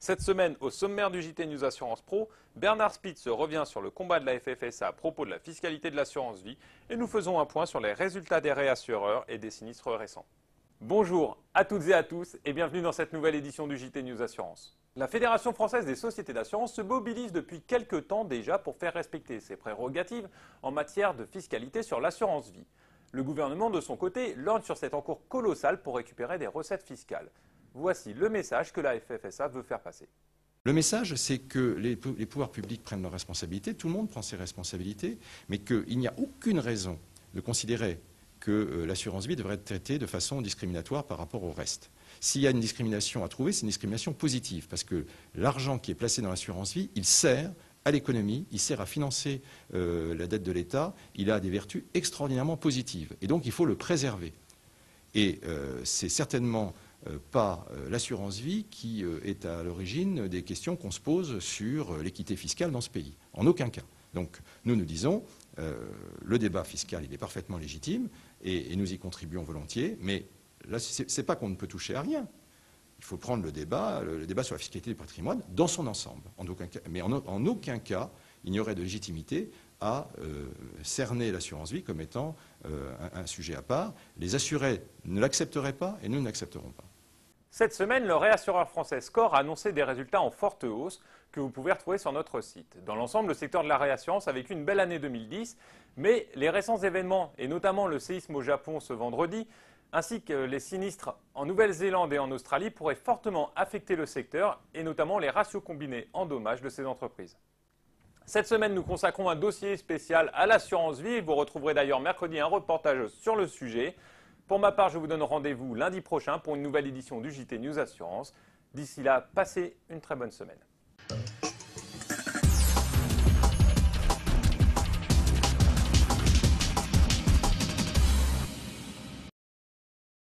Cette semaine, au sommaire du JT News Assurance Pro, Bernard Spitz revient sur le combat de la FFSA à propos de la fiscalité de l'assurance vie et nous faisons un point sur les résultats des réassureurs et des sinistres récents. Bonjour à toutes et à tous et bienvenue dans cette nouvelle édition du JT News Assurance. La Fédération française des sociétés d'assurance se mobilise depuis quelques temps déjà pour faire respecter ses prérogatives en matière de fiscalité sur l'assurance vie. Le gouvernement, de son côté, lorgne sur cet encours colossal pour récupérer des recettes fiscales. Voici le message que la FFSA veut faire passer. Le message, c'est que les pouvoirs publics prennent leurs responsabilités, tout le monde prend ses responsabilités, mais qu'il n'y a aucune raison de considérer que l'assurance vie devrait être traitée de façon discriminatoire par rapport au reste. S'il y a une discrimination à trouver, c'est une discrimination positive, parce que l'argent qui est placé dans l'assurance vie, il sert à l'économie, il sert à financer la dette de l'État, il a des vertus extraordinairement positives, et donc il faut le préserver. Et c'est certainement pas l'assurance vie qui est à l'origine des questions qu'on se pose sur l'équité fiscale dans ce pays. En aucun cas. Donc nous disons, le débat fiscal il est parfaitement légitime et nous y contribuons volontiers, mais là c'est pas qu'on ne peut toucher à rien. Il faut prendre le débat sur la fiscalité du patrimoine dans son ensemble. Mais en aucun cas, il n'y aurait de légitimité à cerner l'assurance vie comme étant un sujet à part. Les assurés ne l'accepteraient pas et nous ne l'accepterons pas. Cette semaine, le réassureur français SCOR a annoncé des résultats en forte hausse que vous pouvez retrouver sur notre site. Dans l'ensemble, le secteur de la réassurance a vécu une belle année 2010, mais les récents événements, et notamment le séisme au Japon ce vendredi, ainsi que les sinistres en Nouvelle-Zélande et en Australie, pourraient fortement affecter le secteur, et notamment les ratios combinés en dommages de ces entreprises. Cette semaine, nous consacrons un dossier spécial à l'assurance vie. Vous retrouverez d'ailleurs mercredi un reportage sur le sujet. Pour ma part, je vous donne rendez-vous lundi prochain pour une nouvelle édition du JT News Assurance. D'ici là, passez une très bonne semaine.